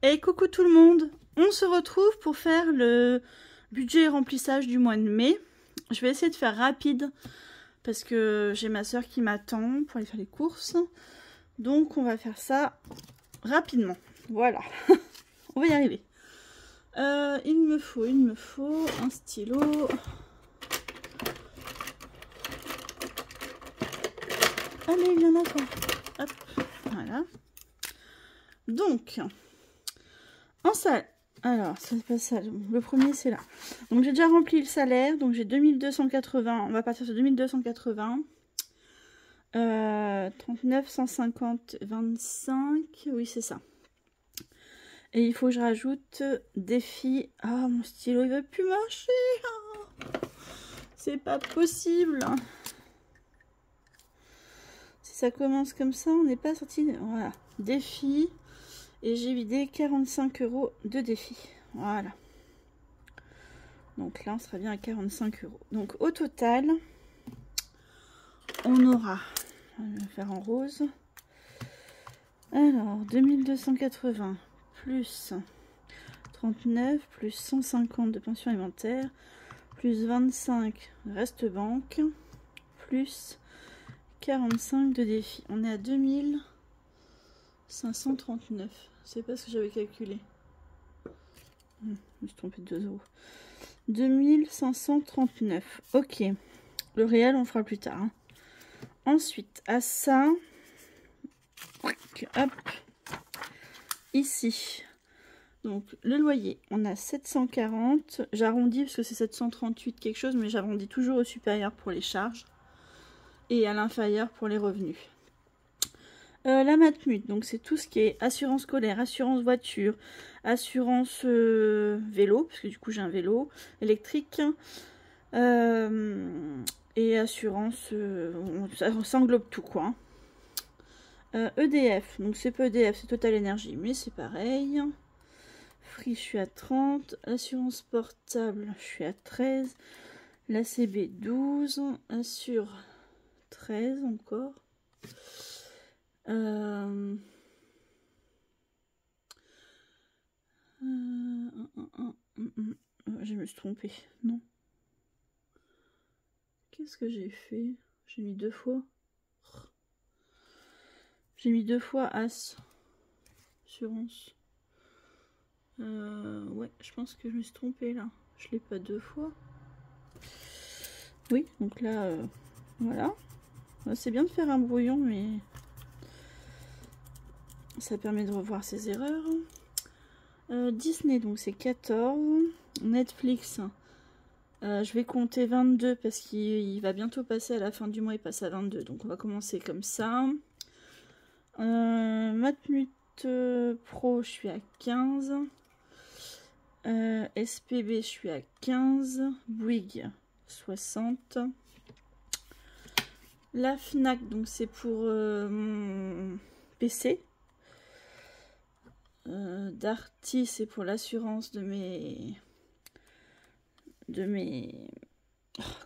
Et coucou tout le monde, on se retrouve pour faire le budget remplissage du mois de mai. Je vais essayer de faire rapide parce que j'ai ma soeur qui m'attend pour aller faire les courses. Donc on va faire ça rapidement. Voilà, on va y arriver. Il me faut un stylo. Allez, viens là toi. Hop, voilà. Donc, en salle. Alors, c'est pas ça. Le premier, c'est là. Donc, j'ai déjà rempli le salaire. Donc, j'ai 2280. On va partir sur 2280. 39, 150, 25. Oui, c'est ça. Et il faut que je rajoute défi. Ah, mon stylo, il veut plus marcher. C'est pas possible. Si ça commence comme ça, on n'est pas sorti. Voilà. Défi. Et j'ai vidé 45 € de défi. Voilà. Donc là, on sera bien à 45 €. Donc au total, on aura, on va faire en rose. Alors, 2280 plus 39 plus 150 de pension alimentaire plus 25 reste banque plus 45 de défi. On est à 2539. C'est pas ce que j'avais calculé. Je me suis trompée de 2 €. 2539. Ok. Le réel, on fera plus tard. Hein. Ensuite, à ça. Hop. Ici. Donc, le loyer, on a 740. J'arrondis parce que c'est 738 quelque chose, mais j'arrondis toujours au supérieur pour les charges. Et à l'inférieur pour les revenus. La Matmut, donc c'est tout ce qui est assurance scolaire, assurance voiture, assurance vélo, parce que du coup j'ai un vélo électrique, et assurance, ça englobe tout quoi. EDF, donc c'est pas EDF, c'est Total Energy, mais c'est pareil. Free, je suis à 30, assurance portable, je suis à 13, l'ACB 12, Assure 13 encore. Je me suis trompée, non. Qu'est-ce que j'ai fait? J'ai mis 2 fois. J'ai mis 2 fois As. Assurance. Ouais, je pense que je me suis trompée là. Je l'ai pas 2 fois. Oui, donc là, voilà. C'est bien de faire un brouillon, mais ça permet de revoir ses erreurs. Disney, donc c'est 14. Netflix, je vais compter 22 parce qu'il va bientôt passer à la fin du mois, il passe à 22. Donc on va commencer comme ça. Matmut Pro, je suis à 15. SPB, je suis à 15. Bouygues, 60. La Fnac, donc c'est pour mon PC. Darty, c'est pour l'assurance de mes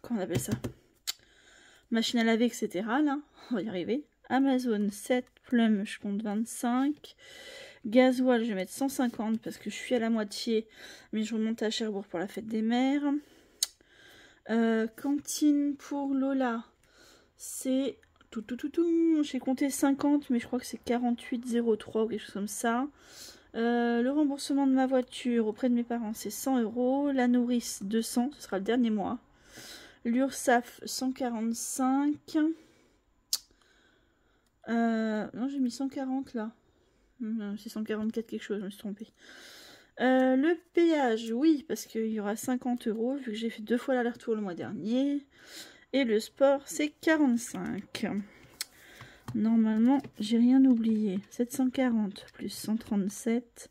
comment on appelle ça, machine à laver, etc. Là, on va y arriver. Amazon 7, Plum, je compte 25. Gasoil, je vais mettre 150 parce que je suis à la moitié, mais je remonte à Cherbourg pour la fête des mères. Cantine pour Lola, c'est j'ai compté 50, mais je crois que c'est 48,03 ou quelque chose comme ça. Le remboursement de ma voiture auprès de mes parents, c'est 100 €. La nourrice, 200, ce sera le dernier mois. L'URSSAF, 145. Non, j'ai mis 140 là. C'est 144 quelque chose, je me suis trompée. Le péage, oui, parce qu'il y aura 50 € vu que j'ai fait 2 fois l'aller-retour le mois dernier. Et le sport, c'est 45. Normalement, j'ai rien oublié. 740 plus 137,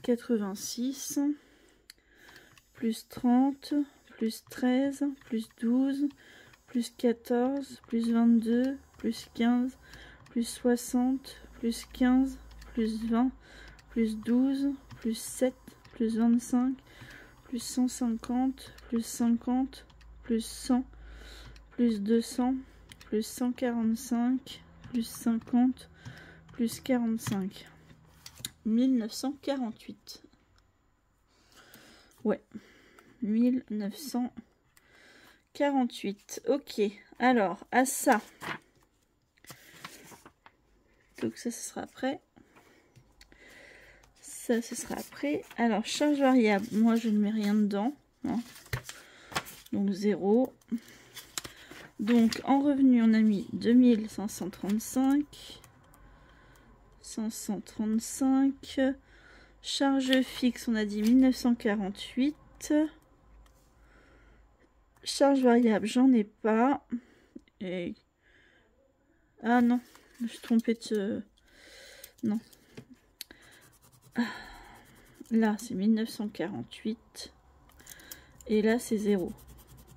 86, plus 30, plus 13, plus 12, plus 14, plus 22, plus 15, plus 60, plus 15, plus 20, plus 12, plus 7, plus 25, plus 150, plus 50, plus 100, plus 200, plus 145, plus 50, plus 45. 1948. Ouais, 1948. Ok, alors, à ça. Donc ça, ce sera après. Ça, ce sera après. Alors, charge variable. Moi, je ne mets rien dedans. Hein. Donc, 0. Donc, en revenu, on a mis 2535. 535. Charge fixe, on a dit 1948. Charge variable, j'en ai pas. Et... ah non, je me suis trompée de... non. Là, c'est 1948. Et là, c'est 0.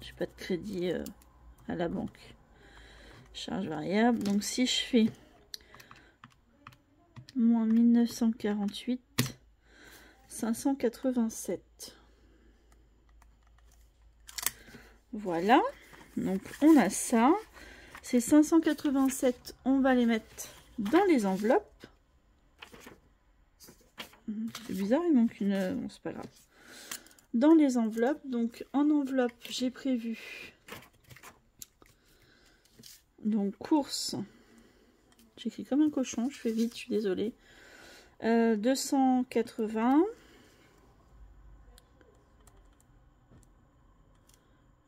J'ai pas de crédit à la banque. Charge variable. Donc, si je fais moins 1948, 587. Voilà. Donc, on a ça. Ces 587, on va les mettre dans les enveloppes. C'est bizarre, il manque une... bon, c'est pas grave. Dans les enveloppes. Donc, en enveloppe, j'ai prévu... donc, course. J'écris comme un cochon, je fais vite, je suis désolée. 280.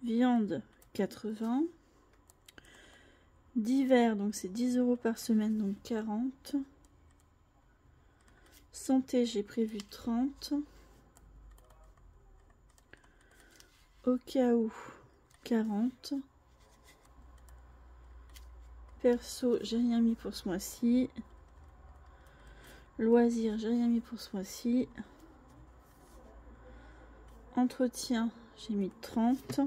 Viande, 80. Divers, donc c'est 10 € par semaine, donc 40. Santé, j'ai prévu 30. Au cas où, 40. Perso, j'ai rien mis pour ce mois-ci. Loisirs, j'ai rien mis pour ce mois-ci. Entretien, j'ai mis 30.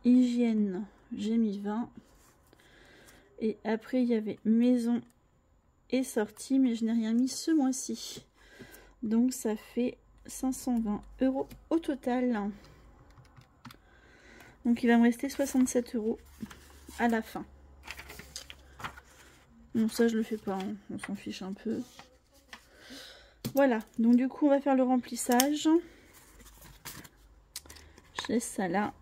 Hygiène, j'ai mis 20. Et après, il y avait maison et sortie, mais je n'ai rien mis ce mois-ci. Donc, ça fait 520 € au total. Donc, il va me rester 67 € à la fin. Bon, ça, je le fais pas, hein. On s'en fiche un peu. Voilà, donc du coup, on va faire le remplissage. Je laisse ça là.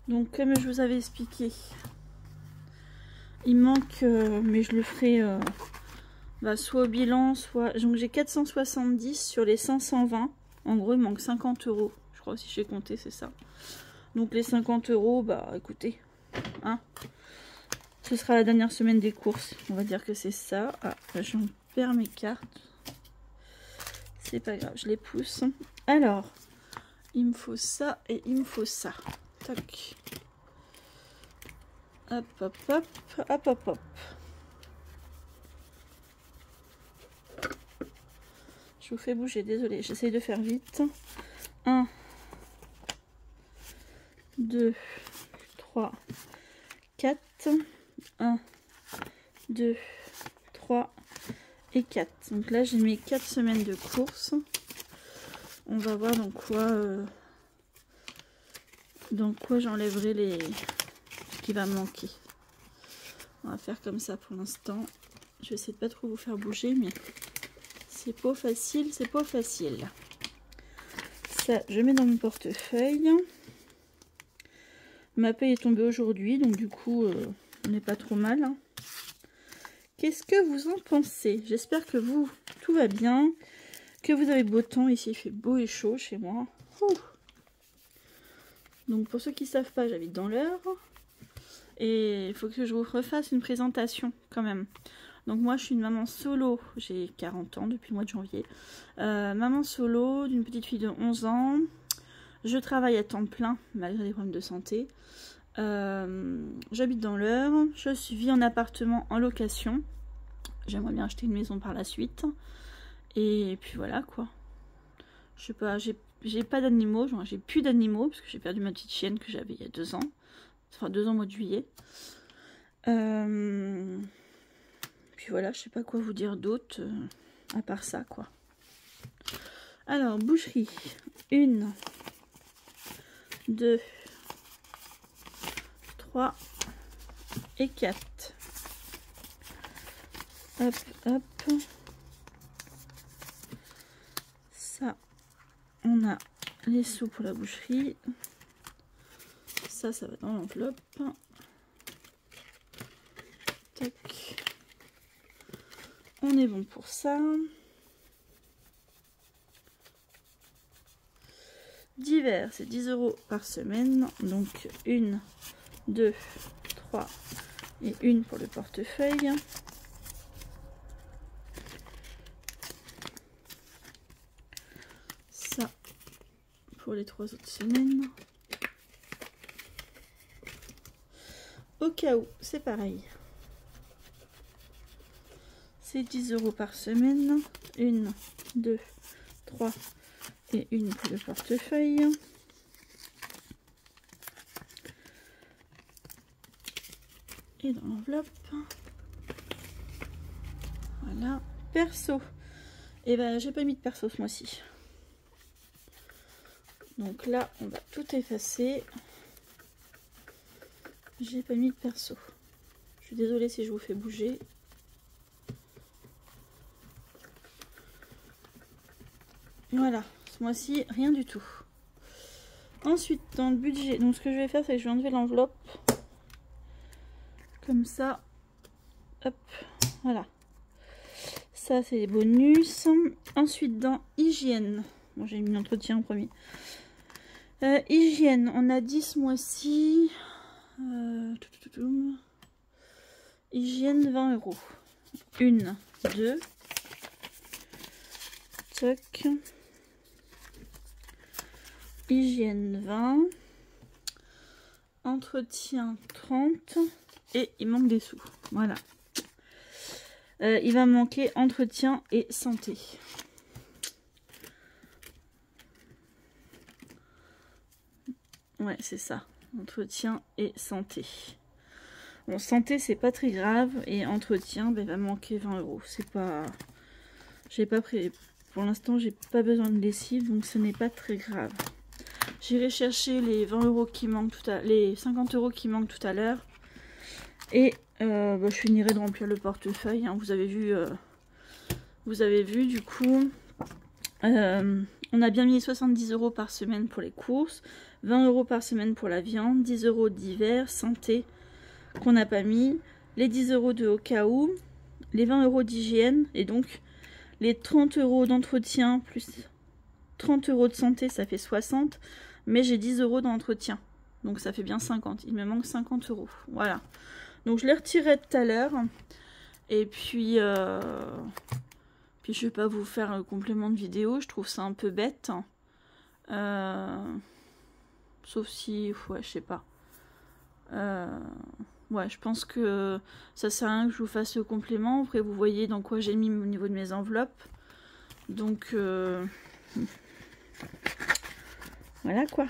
Donc, comme je vous avais expliqué, il manque, mais je le ferai soit au bilan, soit... donc, j'ai 470 sur les 520. En gros, il manque 50 €. Je crois, si j'ai compté, c'est ça. Donc, les 50 €, bah, écoutez, hein, ce sera la dernière semaine des courses. On va dire que c'est ça. Ah, j'en perds mes cartes. C'est pas grave, je les pousse. Alors, il me faut ça et il me faut ça. Tac. Hop, hop, hop, hop, hop, hop. Je vous fais bouger, désolé, j'essaye de faire vite. 1, 2, 3, 4. 1, 2, 3 et 4. Donc là, j'ai mis 4 semaines de course. On va voir dans quoi j'enlèverai ce qui va me manquer. On va faire comme ça pour l'instant. Je vais essayer de pas trop vous faire bouger, mais c'est pas facile, c'est pas facile. Ça, je mets dans mon portefeuille. Ma paye est tombée aujourd'hui, donc du coup, on n'est pas trop mal. Hein. Qu'est-ce que vous en pensez? J'espère que vous, tout va bien, que vous avez beau temps. Ici, il fait beau et chaud chez moi. Ouh. Donc, pour ceux qui ne savent pas, j'habite dans l'Eure. Et il faut que je vous refasse une présentation quand même. Donc, moi, je suis une maman solo. J'ai 40 ans depuis le mois de janvier. Maman solo d'une petite fille de 11 ans. Je travaille à temps plein, malgré les problèmes de santé. J'habite dans l'Eure. Je vis en appartement en location. J'aimerais bien acheter une maison par la suite. Et puis voilà quoi. Je sais pas, j'ai pas d'animaux. J'ai plus d'animaux parce que j'ai perdu ma petite chienne que j'avais il y a 2 ans. Enfin 2 ans au mois de juillet. Puis voilà, je sais pas quoi vous dire d'autre à part ça quoi. Alors, boucherie. 1, 2, 3 et 4. Hop, hop. Ça, on a les sous pour la boucherie. Ça va dans l'enveloppe. Tac. On est bon pour ça. Divers, c'est 10 € par semaine. Donc 1, 2, 3 et 1 pour le portefeuille. Ça pour les 3 autres semaines. Au cas où, c'est pareil. C'est 10 € par semaine. 1, 2, 3 et 1 pour le portefeuille. Et dans l'enveloppe. Voilà. Perso. Et ben j'ai pas mis de perso ce mois-ci. Donc là, on va tout effacer. J'ai pas mis de perso. Je suis désolée si je vous fais bouger. Voilà, ce mois-ci, rien du tout. Ensuite, dans le budget, donc ce que je vais faire, c'est que je vais enlever l'enveloppe. Comme ça. Hop, voilà. Ça, c'est les bonus. Ensuite, dans hygiène. Bon, j'ai mis l'entretien en premier. Hygiène, on a 10 ce mois-ci. Hygiène, 20 €. 1, 2. Toc. Hygiène 20. Entretien 30. Et il manque des sous. Voilà. Il va manquer entretien et santé. Ouais, c'est ça. Entretien et santé. Bon, santé, c'est pas très grave. Et entretien, ben, il va manquer 20 €. C'est pas... J'ai pas pris... Pour l'instant, j'ai pas besoin de lessive, donc ce n'est pas très grave. J'irai chercher les 20 € qui manquent tout à les 50 € qui manquent tout à l'heure. Et je finirai de remplir le portefeuille. Hein. Vous avez vu du coup. On a bien mis 70 € par semaine pour les courses, 20 € par semaine pour la viande, 10 € d'hiver, santé qu'on n'a pas mis, les 10 € de au cas où, les 20 € d'hygiène et donc les 30 € d'entretien plus 30 € de santé, ça fait 60, mais j'ai 10 € d'entretien, donc ça fait bien 50. Il me manque 50 €. Voilà. Donc je les retirerai tout à l'heure. Et puis, je vais pas vous faire un complément de vidéo. Je trouve ça un peu bête. Sauf si, ouais, je sais pas. Ouais, je pense que ça sert à rien que je vous fasse le complément. Après, vous voyez dans quoi j'ai mis au niveau de mes enveloppes. Donc, voilà quoi.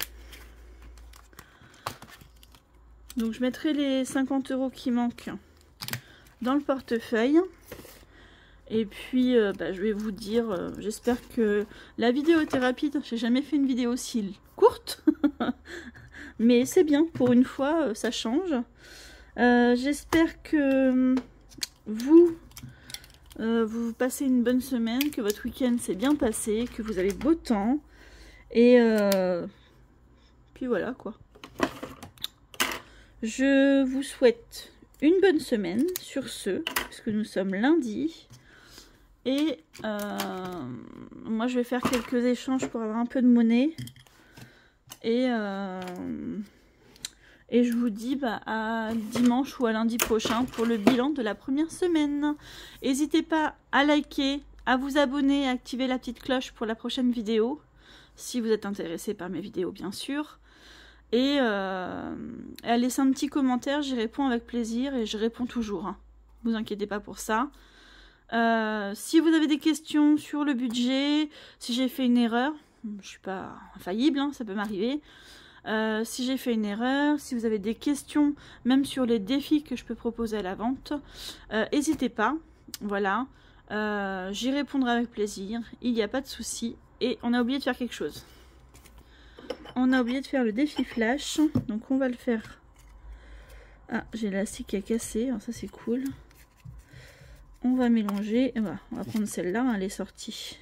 Donc, je mettrai les 50 € qui manquent dans le portefeuille. Et puis, je vais vous dire, j'espère que la vidéo était rapide. J'ai jamais fait une vidéo aussi courte. Mais c'est bien, pour une fois, ça change. J'espère que vous passez une bonne semaine, que votre week-end s'est bien passé, que vous avez beau temps. Et puis voilà quoi. Je vous souhaite une bonne semaine sur ce, puisque nous sommes lundi. Et moi je vais faire quelques échanges pour avoir un peu de monnaie. Et je vous dis à dimanche ou à lundi prochain pour le bilan de la première semaine. N'hésitez pas à liker, à vous abonner, à activer la petite cloche pour la prochaine vidéo. Si vous êtes intéressé par mes vidéos bien sûr. Et à laisser un petit commentaire, j'y réponds avec plaisir et je réponds toujours. Hein. Ne vous inquiétez pas pour ça. Si vous avez des questions sur le budget, si j'ai fait une erreur, je suis pas infaillible, hein, ça peut m'arriver. Si j'ai fait une erreur, si vous avez des questions, même sur les défis que je peux proposer à la vente, n'hésitez pas. Voilà, j'y répondrai avec plaisir, il n'y a pas de souci. Et on a oublié de faire quelque chose. On a oublié de faire le défi flash, donc on va le faire. Ah, j'ai l'élastique qui a cassé, alors ça c'est cool. On va mélanger. Voilà, on va prendre celle-là, hein, elle est sortie.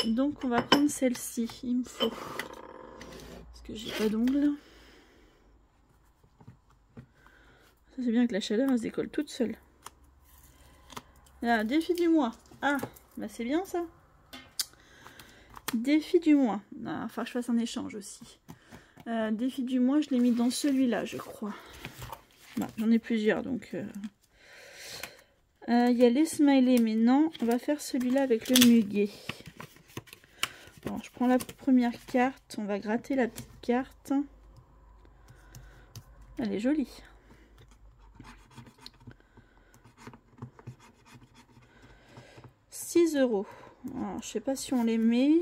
Donc on va prendre celle-ci, il me faut. Parce que j'ai pas d'ongles. Ça c'est bien que la chaleur elle se décolle toute seule. Là, défi du mois. Ah, bah c'est bien ça. Défi du mois. Ah, enfin je fasse un échange aussi. Défi du mois, je l'ai mis dans celui-là, je crois. Bah, j'en ai plusieurs donc. Il y a les smileys, mais non, on va faire celui-là avec le muguet. Alors, je prends la première carte, on va gratter la petite carte. Elle est jolie. « 6 €. Alors, je sais pas si on les met.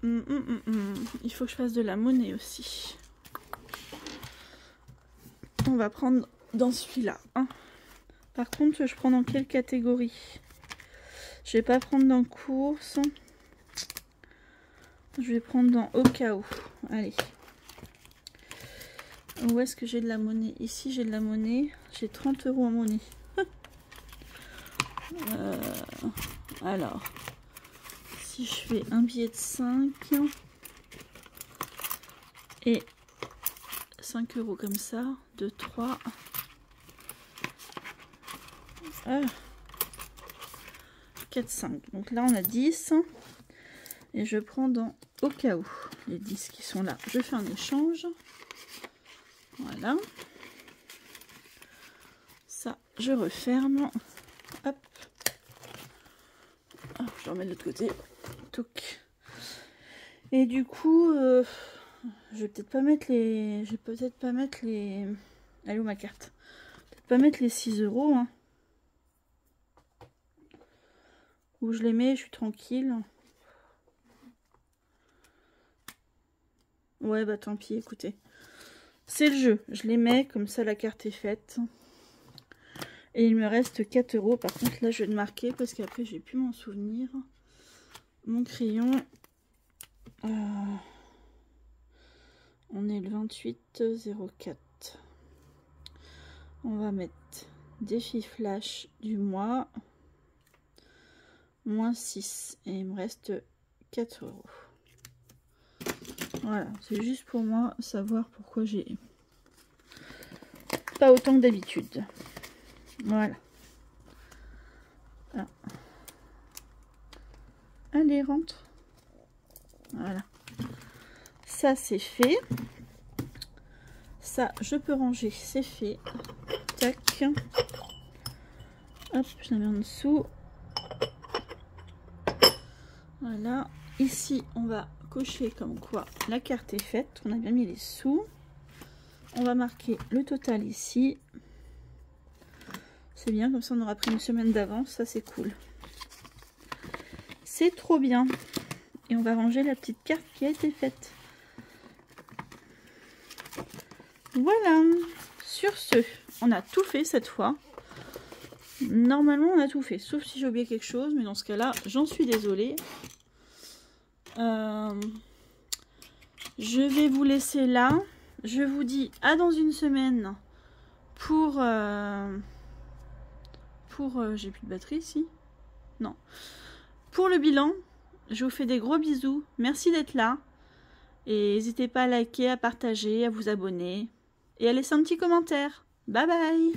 Il faut que je fasse de la monnaie aussi. On va prendre dans celui-là. Hein. Par contre, je prends dans quelle catégorie? Je vais pas prendre dans course. Je vais prendre dans au cas où. Allez. Où est-ce que j'ai de la monnaie? Ici, j'ai de la monnaie. J'ai 30 € en monnaie. Alors, si je fais un billet de 5 et 5 € comme ça, 2, 3. 4, 5. Donc là, on a 10. Et je prends dans au cas où les 10 qui sont là. Je fais un échange. Voilà. Ça, je referme. Hop. Oh, je le remets de l'autre côté. Touc. Et du coup, je vais peut-être pas mettre les... Je vais peut-être pas mettre les... Elle est où ma carte? Peut-être pas mettre les 6 €. Hein. Où je les mets, je suis tranquille. Ouais, bah tant pis, écoutez. C'est le jeu. Je les mets, comme ça la carte est faite. Et il me reste 4 €. Par contre, là, je vais le marquer parce qu'après, je vais plus m'en souvenir. Mon crayon. On est le 28/04. On va mettre défi flash du mois. Moins 6. Et il me reste 4 €. Voilà, c'est juste pour moi savoir pourquoi j'ai pas autant que d'habitude. Voilà. Ah. Allez, rentre. Voilà. Ça, c'est fait. Ça, je peux ranger, c'est fait. Tac. Hop, je la mets en dessous. Voilà. Ici, on va cocher comme quoi la carte est faite. On a bien mis les sous. On va marquer le total ici. C'est bien, comme ça on aura pris une semaine d'avance. Ça, c'est cool. C'est trop bien. Et on va ranger la petite carte qui a été faite. Voilà. Sur ce, on a tout fait cette fois. Normalement, on a tout fait. Sauf si j'ai oublié quelque chose. Mais dans ce cas-là, j'en suis désolée. Je vais vous laisser là. Je vous dis à dans une semaine pour j'ai plus de batterie ici. Non. Pour le bilan, je vous fais des gros bisous. Merci d'être là. Et n'hésitez pas à liker, à partager, à vous abonner. Et à laisser un petit commentaire. Bye bye!